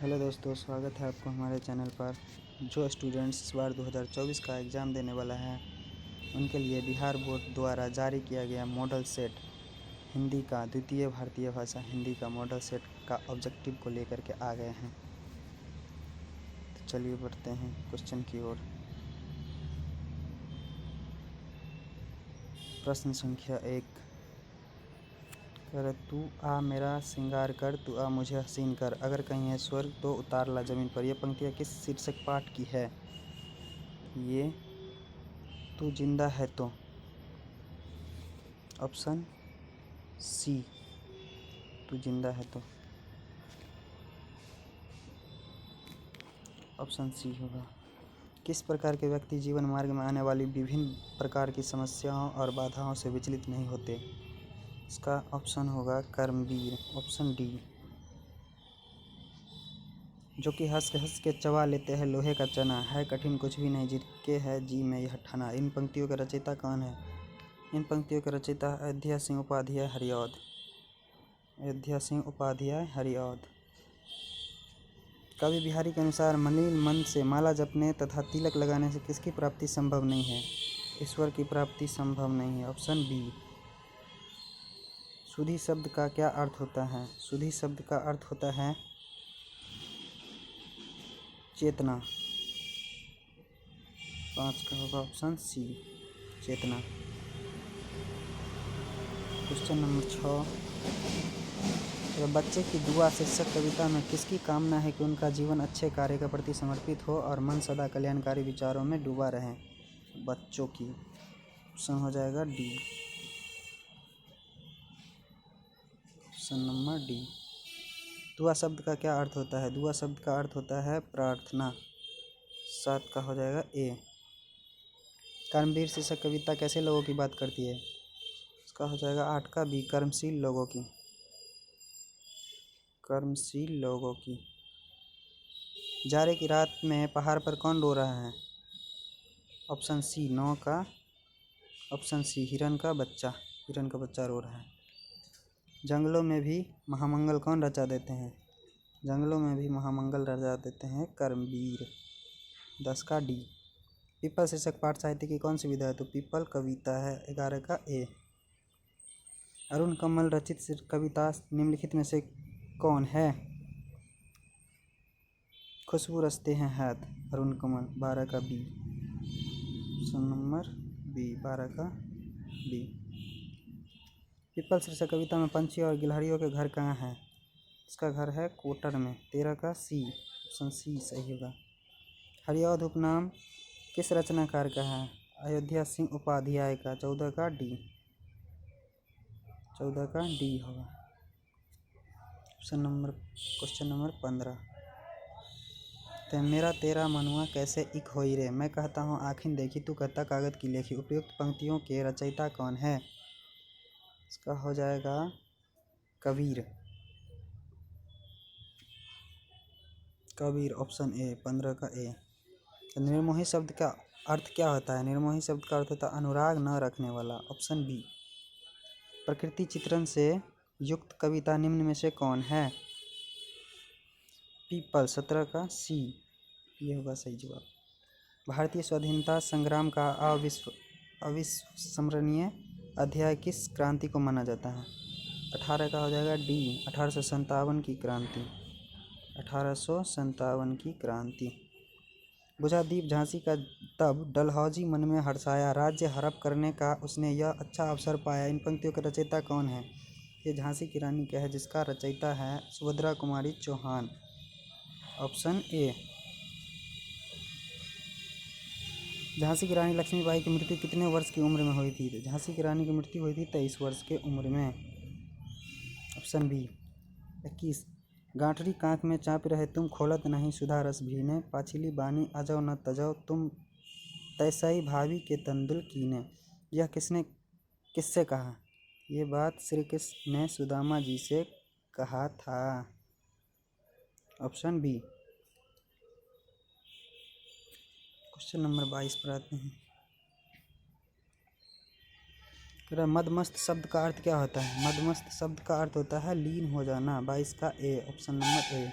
Hello दोस्तों, स्वागत है आपको हमारे चैनल पर। जो स्टूडेंट्स इस बार 2024 का एग्ज़ाम देने वाला है उनके लिए बिहार बोर्ड द्वारा जारी किया गया मॉडल सेट हिंदी का द्वितीय भारतीय भाषा हिंदी का मॉडल सेट का ऑब्जेक्टिव को लेकर के आ गए हैं। तो चलिए बढ़ते हैं क्वेश्चन की ओर। प्रश्न संख्या 1, कर तू आ मेरा श्रृंगार कर, तू आ मुझे हसीन कर, अगर कहीं है स्वर्ग तो उतार ला जमीन पर। यह पंक्तियाँ किस शीर्षक पाठ की है? ये तू जिंदा है तो। ऑप्शन सी, तू जिंदा है तो। ऑप्शन सी होगा। किस प्रकार के व्यक्ति जीवन मार्ग में आने वाली विभिन्न प्रकार की समस्याओं और बाधाओं से विचलित नहीं होते? इसका ऑप्शन होगा कर्मवीर। ऑप्शन डी, जो कि हंस के चबा लेते हैं लोहे का चना, है कठिन कुछ भी नहीं जिसके है जी में यह ठना। इन पंक्तियों का रचयिता कौन है? इन पंक्तियों का रचयिता अयोध्या सिंह उपाध्याय हरिऔध। अयोध्या सिंह उपाध्याय हरिऔध। कवि बिहारी के अनुसार मलिन मन से माला जपने तथा तिलक लगाने से किसकी प्राप्ति संभव नहीं है? ईश्वर की प्राप्ति संभव नहीं है। Option B. सुधी शब्द का क्या अर्थ होता है? सुधी शब्द का अर्थ होता है चेतना। 5 का होगा ऑप्शन सी, चेतना। क्वेश्चन नंबर 6, तो बच्चे की दुआ शीर्षक कविता में किसकी कामना है कि उनका जीवन अच्छे कार्य के प्रति समर्पित हो और मन सदा कल्याणकारी विचारों में डूबा रहे? बच्चों की। ऑप्शन हो जाएगा डी। Option number D. दुआ शब्द का क्या अर्थ होता है? दुआ शब्द का अर्थ होता है प्रार्थना। 7 का हो जाएगा ए। कर्मवीर शीर्षक कविता कैसे लोगों की बात करती है? इसका हो जाएगा 8 का बी, कर्मशील लोगों की। कर्मशील लोगों की। जाड़े की रात में पहाड़ पर कौन रो रहा है? ऑप्शन सी, 9 का ऑप्शन सी, हिरन का बच्चा। हिरन का बच्चा रो रहा है। जंगलों में भी महामंगल कौन रचा देते हैं? जंगलों में भी महामंगल रचा देते हैं कर्मवीर। 10 का डी। पीपल शीर्षक पाठ साहित्य की कौन सी विधा है? तो पीपल कविता है। 11 का ए। अरुण कमल रचित कविता निम्नलिखित में से कौन है? खुशबू रचते हैं हाथ, अरुण कमल। 12 का बी। ऑप्शन नंबर बी, 12 का बी। पीपल शीर्षक कविता में पंछी और गिलहरियों के घर कहाँ हैं? इसका घर है कोटर में। 13 का सी। ऑप्शन सी सही होगा। हरिऔध उपनाम किस रचनाकार का है? अयोध्या सिंह उपाध्याय का। 14 का डी। 14 का डी होगा। क्वेश्चन नंबर 15, ते मेरा तेरा मनुआ कैसे इक होई रे, मैं कहता हूँ आँखिन देखी तू कहता कागज की लेखी। उपयुक्त पंक्तियों के रचयिता कौन है? इसका हो जाएगा कबीर। कबीर। ऑप्शन ए, 15 का ए। निर्मोही शब्द का अर्थ क्या होता है? निर्मोही शब्द का अर्थ होता है अनुराग न रखने वाला। Option B. प्रकृति चित्रण से युक्त कविता निम्न में से कौन है? पीपल। 17 का सी, ये होगा सही जवाब। भारतीय स्वाधीनता संग्राम का अविस्मरणीय अध्याय किस क्रांति को माना जाता है? 18 का हो जाएगा डी, 1857 की क्रांति। 1857 की क्रांति। बुझा दीप झांसी का तब डलहौजी मन में हर्षाया, राज्य हड़प करने का उसने यह अच्छा अवसर पाया। इन पंक्तियों का रचयिता कौन है? ये झांसी की रानी क्या है जिसका रचयिता है सुभद्रा कुमारी चौहान। Option A. झांसी की रानी लक्ष्मीबाई की मृत्यु कितने वर्ष की उम्र में हुई थी? तो झांसी की रानी की मृत्यु हुई थी 23 वर्ष के उम्र में। Option B. 21, गांठरी कांख में चाप रहे तुम खोलत नहीं सुधा रस भीने, पाछिली बानी अजौ न तजौ तुम तैसई भाभी के तंदुल कीने। यह किससे कहा? ये बात श्री कृष्ण ने सुदामा जी से कहा था। Option B. क्वेश्चन नंबर 22 पर आते हैं। मदमस्त शब्द का अर्थ क्या होता है? मदमस्त शब्द का अर्थ होता है लीन हो जाना। 22 का ए। Option number A.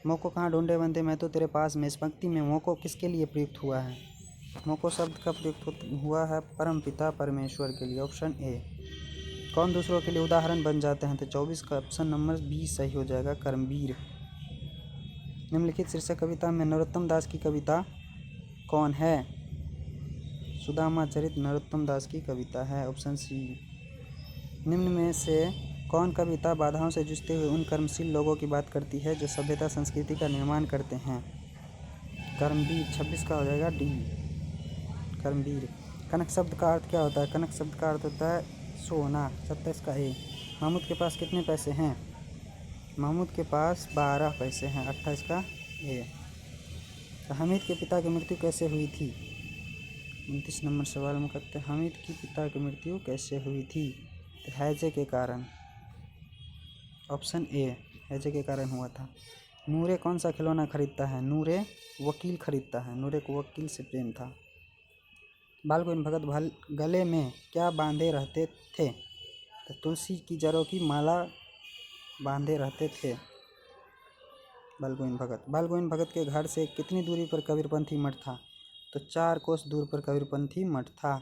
मोको कहाँ ढूंढे बंदे, मैं तो तेरे पास में। इस पंक्ति में मोको किसके लिए प्रयुक्त हुआ है? मोको शब्द का प्रयुक्त हुआ है परम पिता परमेश्वर के लिए, ऑप्शन ए। कौन दूसरों के लिए उदाहरण बन जाते हैं? तो 24 का ऑप्शन नंबर बी सही हो जाएगा, कर्मवीर। निम्नलिखित शीर्षक कविता में नरोत्तम दास की कविता कौन है? सुदामा चरित नरोत्तम दास की कविता है, ऑप्शन सी। निम्न में से कौन कविता बाधाओं से जूझते हुए उन कर्मशील लोगों की बात करती है जो सभ्यता संस्कृति का निर्माण करते हैं? कर्मवीर। 26 का हो जाएगा डी, कर्मवीर। कनक शब्द का अर्थ क्या होता है? कनक शब्द का अर्थ होता है सोना, 27 का ए। महमूद के पास कितने पैसे हैं? महमूद के पास 12 पैसे हैं, 28 का ए। तो हामिद के पिता की मृत्यु कैसे हुई थी? 29 नंबर सवाल में कहते हैं हामिद की पिता की मृत्यु कैसे हुई थी? तो हैजे के कारण, ऑप्शन ए, हैजे के कारण हुआ था। नूरे कौन सा खिलौना खरीदता है? नूरे वकील खरीदता है, नूरे को वकील से प्रेम था। बाल गोविंद भगत गले में क्या बांधे रहते थे? तो तुलसी की जड़ों की माला बांधे रहते थे बाल गोविंद भगत। बाल गोविंद भगत के घर से कितनी दूरी पर कबीरपंथी मठ था? तो 4 कोस दूर पर कबीरपंथी मठ था।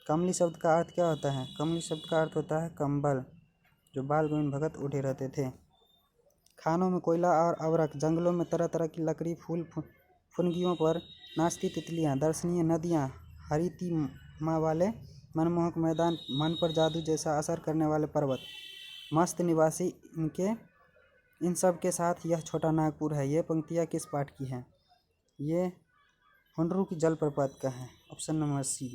कमली शब्द का अर्थ क्या होता है? कमली शब्द का अर्थ होता है कंबल, जो बाल गोविंद भगत ओढ़े रहते थे। खानों में कोयला और अवरक, जंगलों में तरह तरह की लकड़ी, फूल फुनगियों पर नाचती तितलियाँ, दर्शनीय नदियाँ, हरिती माँ वाले मनमोहक मैदान, मन पर जादू जैसा असर करने वाले पर्वत, मस्त निवासी, इन सब के साथ यह छोटा नागपुर है। ये पंक्तियाँ किस पाठ की हैं? ये हुंडरू की जलप्रपात का है, ऑप्शन नंबर सी।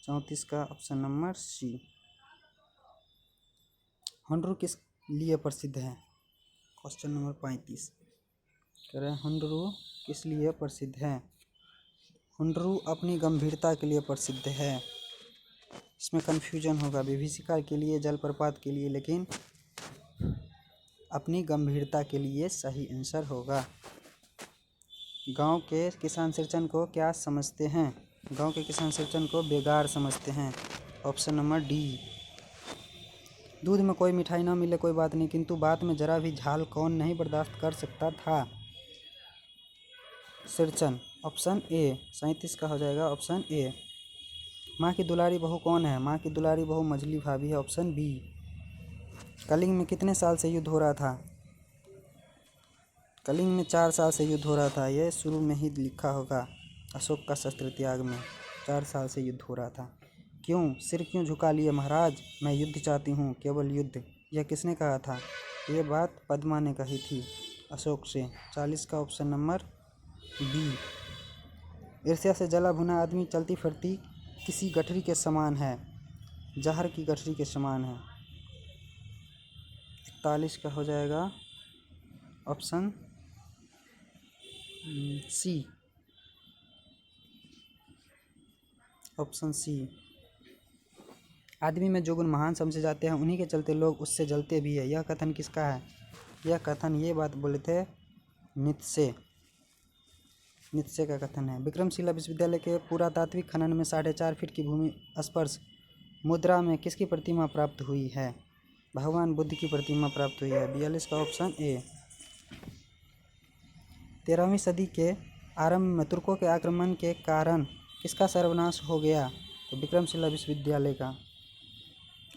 34 का ऑप्शन नंबर सी। हुंडरू किस लिए प्रसिद्ध है? क्वेश्चन नंबर 35 कह रहे हैं हुंडरू किस लिए प्रसिद्ध है? हुंडरू अपनी गंभीरता के लिए प्रसिद्ध है। इसमें कन्फ्यूजन होगा, विभीषिका के लिए, जलप्रपात के लिए, लेकिन अपनी गंभीरता के लिए सही आंसर होगा। गांव के किसान सिंचन को क्या समझते हैं? गांव के किसान सिंचन को बेगार समझते हैं, ऑप्शन नंबर डी। दूध में कोई मिठाई ना मिले कोई बात नहीं, किंतु बात में जरा भी झाल कौन नहीं बर्दाश्त कर सकता था? सिरचन, ऑप्शन ए। 37 का हो जाएगा ऑप्शन ए। माँ की दुलारी बहू कौन है? माँ की दुलारी बहू मझली भाभी है, ऑप्शन बी। कलिंग में कितने साल से युद्ध हो रहा था? कलिंग में 4 साल से युद्ध हो रहा था। यह शुरू में ही लिखा होगा, अशोक का शस्त्र त्याग में 4 साल से युद्ध हो रहा था। क्यों सिर क्यों झुका लिए महाराज, मैं युद्ध चाहती हूँ, केवल युद्ध। यह किसने कहा था? ये बात पद्मा ने कही थी अशोक से। 40 का ऑप्शन नंबर बी। ईर्ष्या से जला भुना आदमी चलती फिरती किसी गठरी के समान है, जहर की गठरी के समान है। 41 का हो जाएगा ऑप्शन सी, ऑप्शन सी। आदमी में जो गुण महान समझे जाते हैं उन्हीं के चलते लोग उससे जलते भी है। यह कथन किसका है? यह कथन, ये बात बोले थे नीत्शे, नीत्शे का कथन है। विक्रमशिला विश्वविद्यालय के पुरातात्विक खनन में 4.5 फीट की भूमि स्पर्श मुद्रा में किसकी प्रतिमा प्राप्त हुई है? भगवान बुद्ध की प्रतिमा प्राप्त हुई है, 42 का ऑप्शन ए। 13वीं सदी के आरंभ में तुर्कों के आक्रमण के कारण किसका सर्वनाश हो गया? तो विक्रमशिला विश्वविद्यालय का,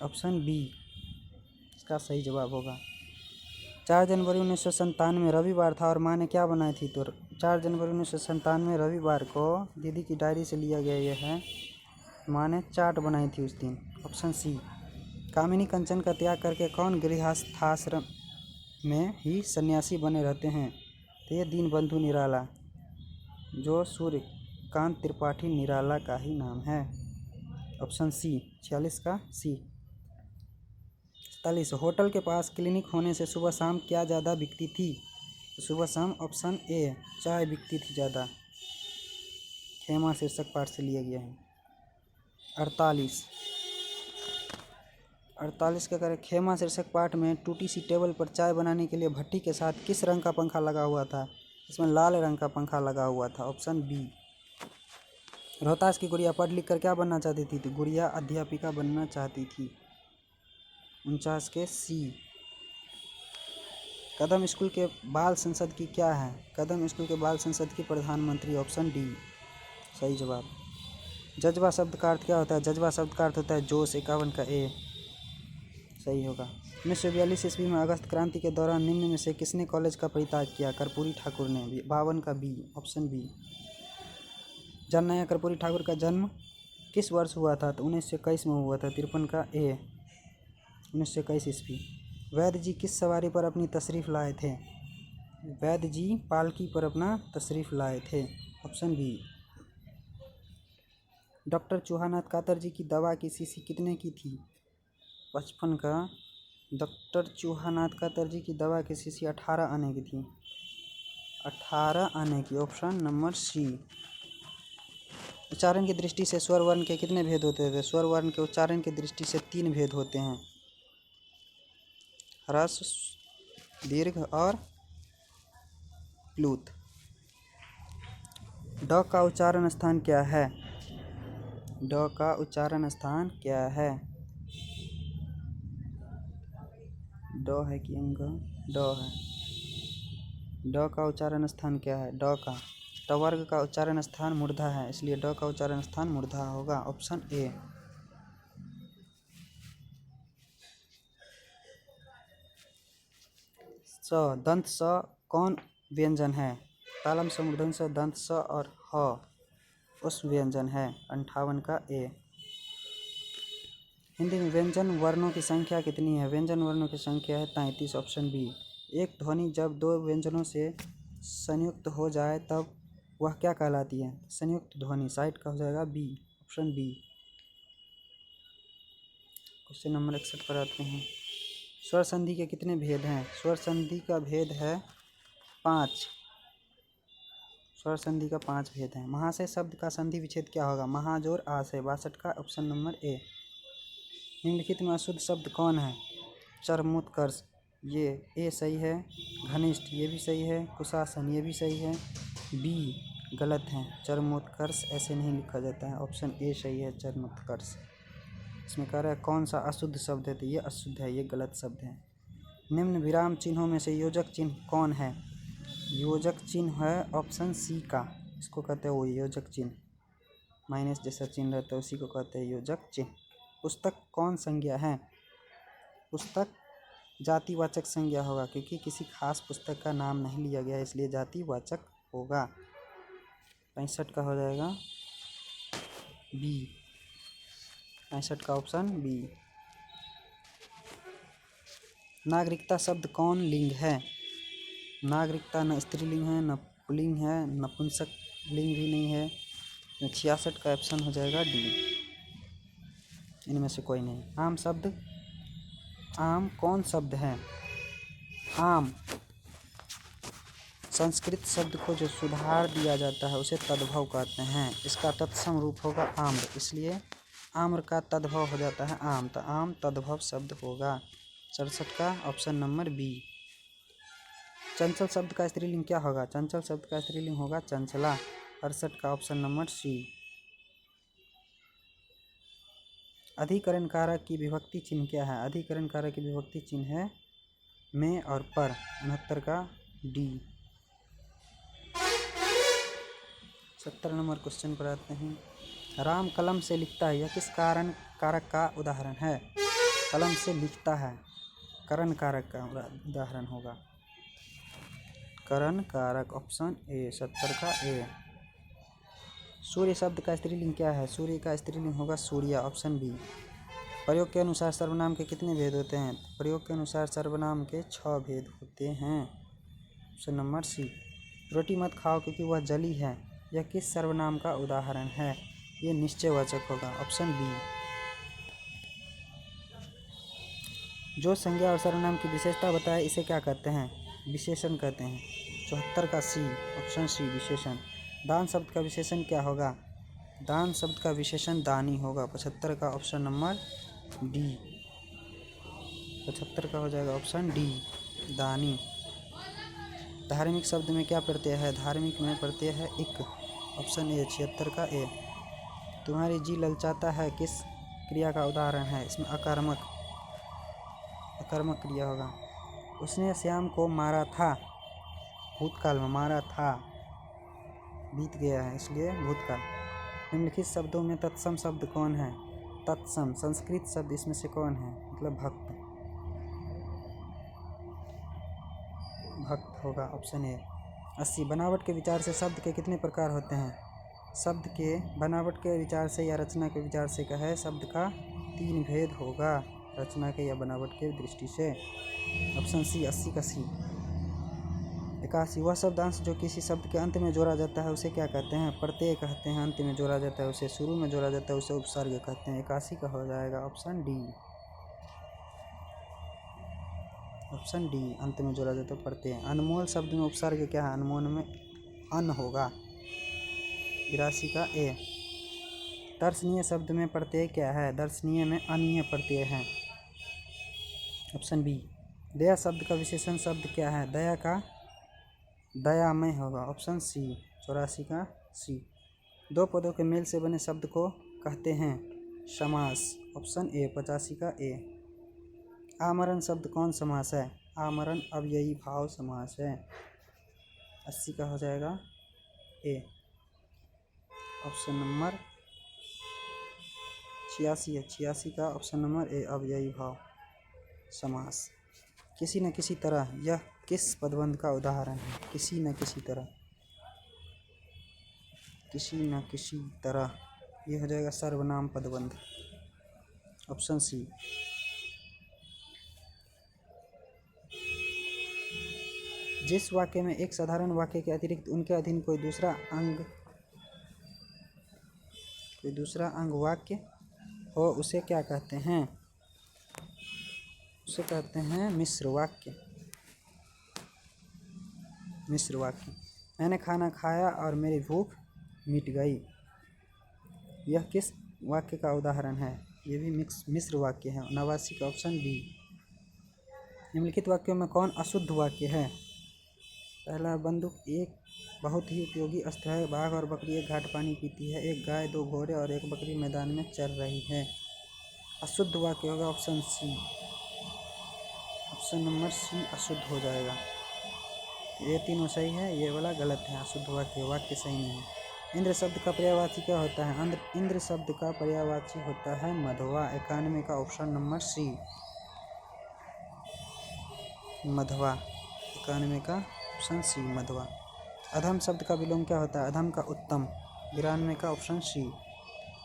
ऑप्शन बी इसका सही जवाब होगा। 4 जनवरी 1997 रविवार था और माँ ने क्या बनाई थी? तो 4 जनवरी 1997 रविवार को दीदी की डायरी से लिया गया यह है, माँ ने चाट बनाई थी उस दिन, ऑप्शन सी। कामिनी कंचन का त्याग करके कौन गृहस्थाश्रम में ही सन्यासी बने रहते हैं? तो ये दीनबंधु निराला, जो सूर्यकांत त्रिपाठी निराला का ही नाम है, ऑप्शन सी। 46 का सी। 47 होटल के पास क्लिनिक होने से सुबह शाम क्या ज़्यादा बिकती थी? तो सुबह शाम ऑप्शन ए, चाय बिकती थी ज़्यादा। खेमा शीर्षक पाठ से लिया गया है। 48 का करें, खेमा शीर्षक पाठ में टूटी सी टेबल पर चाय बनाने के लिए भट्टी के साथ किस रंग का पंखा लगा हुआ था? इसमें लाल रंग का पंखा लगा हुआ था, ऑप्शन बी। रोहतास की गुड़िया पढ़ लिख कर क्या बनना चाहती थी? तो गुड़िया अध्यापिका बनना चाहती थी, 49 के सी। कदम स्कूल के बाल संसद की क्या है? कदम स्कूल के बाल संसद की प्रधानमंत्री, ऑप्शन डी सही जवाब। जज्बा शब्द का अर्थ क्या होता है? जज्बा शब्द का अर्थ होता है जोश, 51 का ए सही होगा। 1942 ईस्वी में अगस्त क्रांति के दौरान निम्न में से किसने कॉलेज का परित्याग किया? कर्पूरी ठाकुर ने, 52 का बी, ऑप्शन बी। जननायक कर्पूरी ठाकुर का जन्म किस वर्ष हुआ था? तो 1921 में हुआ था, 53 का ए, 1921 ईस्वी। वैद्य जी किस सवारी पर अपनी तशरीफ लाए थे? वैद्य जी पालकी पर अपना तशरीफ लाए थे, ऑप्शन बी। डॉक्टर चूहानाथ कातर जी की दवा की शीशी कितने की थी? 55 का। डॉक्टर चूहानाथ कातर जी की दवा की शीशी 18 आने की थी, 18 आने की, ऑप्शन नंबर सी। उच्चारण की दृष्टि से स्वर वर्ण के कितने भेद होते थे? स्वर वर्ण के उच्चारण की दृष्टि से 3 भेद होते हैं, ह्रस्व, दीर्घ और प्लूत। ड का उच्चारण स्थान क्या है? ड का उच्चारण स्थान क्या है? ड है कि अंग? ड है। ड का उच्चारण स्थान क्या है? ड का। ट वर्ग का उच्चारण स्थान मूर्धा है, इसलिए ड का उच्चारण स्थान मूर्धा होगा, ऑप्शन ए। स, दंत स कौन व्यंजन है? तालम स, मूर्धन स, दंत स और ह उस व्यंजन है, 58 का ए। हिंदी में व्यंजन वर्णों की संख्या कितनी है? व्यंजन वर्णों की संख्या है 33, ऑप्शन बी। एक ध्वनि जब दो व्यंजनों से संयुक्त हो जाए तब वह क्या कहलाती है? संयुक्त ध्वनि, साइड का हो जाएगा B, option B. Question number 61 पर आते हैं। स्वर संधि के कितने भेद हैं? स्वर संधि का भेद है 5। स्वर संधि का 5 भेद है। महाशय शब्द का संधि विच्छेद क्या होगा? महाजोर आशय, 62 का, ऑप्शन नंबर ए। निम्नलिखित में अशुद्ध शब्द कौन है? चरमोत्कर्ष, ये ए सही है। घनिष्ठ, ये भी सही है। कुशासन, ये भी सही है। बी गलत है, चरमोत्कर्ष ऐसे नहीं लिखा जाता है, ऑप्शन ए सही है, चरमोत्कर्ष। इसमें कह रहा है कौन सा अशुद्ध शब्द है, तो ये अशुद्ध है, ये गलत शब्द है। निम्न विराम चिन्हों में से योजक चिन्ह कौन है? योजक चिन्ह है ऑप्शन सी का, इसको कहते हैं वो योजक चिन्ह, माइनस जैसा चिन्ह रहता है उसी को कहते हैं योजक चिन्ह। पुस्तक कौन संज्ञा है? पुस्तक जातिवाचक संज्ञा होगा, क्योंकि किसी खास पुस्तक का नाम नहीं लिया गया, इसलिए जातिवाचक होगा। 65 का हो जाएगा बी, 65 का ऑप्शन बी। नागरिकता शब्द कौन लिंग है? नागरिकता न स्त्रीलिंग है, न पुल्लिंग है, नपुंसक लिंग भी नहीं है, 66 का ऑप्शन हो जाएगा डी, इनमें से कोई नहीं। आम शब्द, आम कौन शब्द है? आम संस्कृत शब्द को जो सुधार दिया जाता है उसे तद्भव कहते हैं, इसका तत्सम रूप होगा आम्र, इसलिए आम्र का तद्भव हो जाता है आम, तो आम तद्भव शब्द होगा। 67 का ऑप्शन नंबर बी। चंचल शब्द का स्त्रीलिंग क्या होगा? चंचल शब्द का स्त्रीलिंग होगा चंचला, 68 का ऑप्शन नंबर सी। अधिकरण कारक की विभक्ति चिन्ह क्या है? अधिकरण कारक की विभक्ति चिन्ह है में और पर, 69 का डी। 70 नंबर क्वेश्चन पर आते हैं। राम कलम से लिखता है, यह किस कारण कारक का उदाहरण है? कलम से लिखता है, करण कारक का उदाहरण होगा, करण कारक, ऑप्शन ए, 70 का ए। सूर्य शब्द का स्त्रीलिंग क्या है? सूर्य का स्त्रीलिंग होगा सूर्या, ऑप्शन बी। प्रयोग के अनुसार सर्वनाम के कितने भेद होते हैं? प्रयोग के अनुसार सर्वनाम के 6 भेद होते हैं, ऑप्शन नंबर सी। रोटी मत खाओ क्योंकि वह जली है, यह किस सर्वनाम का उदाहरण है? ये निश्चयवाचक होगा, ऑप्शन बी। जो संज्ञा और सर्वनाम की विशेषता बताए इसे क्या कहते हैं? विशेषण कहते हैं, 74 का सी, ऑप्शन सी, विशेषण। दान शब्द का विशेषण क्या होगा? दान शब्द का विशेषण दानी होगा, 75 का ऑप्शन नंबर डी, 75 का हो जाएगा ऑप्शन डी, दानी। धार्मिक शब्द में क्या प्रत्यय है? धार्मिक में प्रत्यय है इक, ऑप्शन ए, 76 का ए। तुम्हारी जी ललचाता है किस क्रिया का उदाहरण है? इसमें अकर्मक क्रिया होगा, उसने श्याम को मारा था। भूतकाल में मारा था, बीत गया है इसलिए भूतकाल। निम्नलिखित शब्दों में तत्सम शब्द कौन है? तत्सम संस्कृत शब्द इसमें से कौन है? मतलब भक्त। भक्त होगा ऑप्शन ए। 80 बनावट के विचार से शब्द के कितने प्रकार होते हैं? शब्द के बनावट के विचार से या रचना के विचार से कहे शब्द का 3 भेद होगा, रचना के या बनावट के दृष्टि से। ऑप्शन सी 80 का सी। 81 वह शब्दांश जो किसी शब्द के अंत में जोड़ा जाता है उसे क्या कहते हैं? प्रत्यय कहते हैं। अंत में जोड़ा जाता है उसे, शुरू में जोड़ा जाता है उसे उपसर्ग कहते हैं। 81 का हो जाएगा ऑप्शन डी। ऑप्शन डी, अंत में जोड़ा जाता है प्रत्यय। अनमोल शब्द में उपसर्ग क्या है? अनमोल में अन होगा। 82 का ए। दर्शनीय शब्द में प्रत्यय क्या है? दर्शनीय में अनीय प्रत्यय है। Option B. दया शब्द का विशेषण शब्द क्या है? दया का दयामय होगा। ऑप्शन सी 84 का सी। 2 पदों के मेल से बने शब्द को कहते हैं समास। ऑप्शन ए 85 का ए। आमरण शब्द कौन समास है? आमरण अव्ययी भाव समास है। 80 का हो जाएगा ए। ऑप्शन नंबर 86 है। 86 का ऑप्शन नंबर ए अव्ययी भाव समास। किसी न किसी तरह, यह किस पदबंध का उदाहरण है? किसी न किसी तरह, किसी न किसी तरह, ये हो जाएगा सर्वनाम पदबंध। Option C. जिस वाक्य में एक साधारण वाक्य के अतिरिक्त उनके अधीन कोई दूसरा अंग वाक्य हो उसे क्या कहते हैं? उसे कहते हैं मिश्र वाक्य। मिश्र वाक्य। मैंने खाना खाया और मेरी भूख मिट गई, यह किस वाक्य का उदाहरण है? ये भी मिश्र वाक्य है। 89 का ऑप्शन बी। निम्नलिखित वाक्यों में कौन अशुद्ध वाक्य है? पहला, बंदूक एक बहुत ही उपयोगी अस्त्र है। बाघ और बकरी एक घाट पानी पीती है। एक गाय, 2 घोड़े और एक बकरी मैदान में चर रही है। अशुद्ध वाक्य होगा option C. Option number C अशुद्ध हो जाएगा। ये तीनों सही है, ये वाला गलत है। अशुद्ध वाक्य सही नहीं है। इंद्र शब्द का पर्यायवाची क्या होता है? इंद्र शब्द का पर्यायवाची होता है मधवा। 91 का ऑप्शन नंबर सी मधवा। 91 का ऑप्शन सी मधवा। अधम शब्द का विलोम क्या होता है? अधम का उत्तम। 92 का ऑप्शन सी।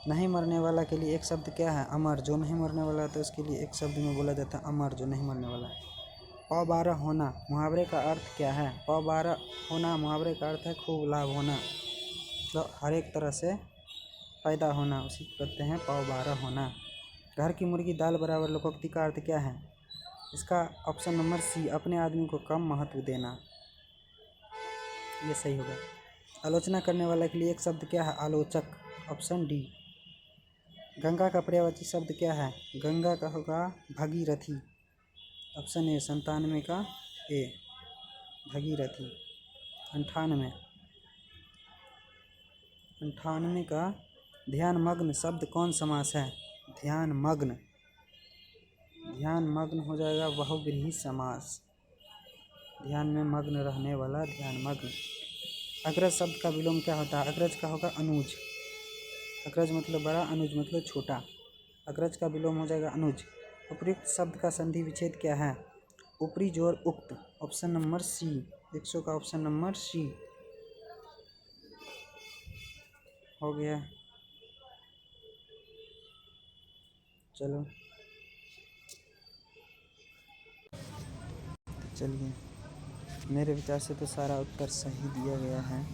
नहीं मरने वाला के लिए एक शब्द क्या है? अमर। जो नहीं मरने वाला है तो उसके लिए एक शब्द में बोला जाता है अमर, जो नहीं मरने वाला है। पौ 12 होना मुहावरे का अर्थ क्या है? पौ 12 होना मुहावरे का अर्थ है खूब लाभ होना, मतलब हर एक तरह से फ़ायदा होना, उसी को कहते हैं पौ 12 होना। घर की मुर्गी दाल बराबर लोकोक्ति का अर्थ क्या है? इसका ऑप्शन नंबर सी अपने आदमी को कम महत्व देना, ये सही होगा। आलोचना करने वाले के लिए एक शब्द क्या है? आलोचक। Option D. गंगा का पर्यायवाची शब्द क्या है? गंगा का होगा भगीरथी। ऑप्शन ए 97 का ए भगीरथी। 98 का ध्यानमग्न शब्द कौन समास है? ध्यानमग्न हो जाएगा बहुव्रीहि समास। ध्यान में मग्न रहने वाला ध्यानमग्न। अग्रज शब्द का विलोम क्या होता है? अग्रज का होगा अनुज। अग्रज मतलब बड़ा, अनुज मतलब छोटा। अग्रज का विलोम हो जाएगा अनुज। उपयुक्त शब्द का संधि विच्छेद क्या है? ऊपरी जोर उक्त। ऑप्शन नंबर सी। 100 का ऑप्शन नंबर सी हो गया। चलो चलिए, मेरे विचार से तो सारा उत्तर सही दिया गया है।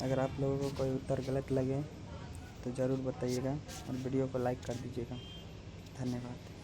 अगर आप लोगों को कोई उत्तर गलत लगे तो ज़रूर बताइएगा और वीडियो को लाइक कर दीजिएगा। धन्यवाद।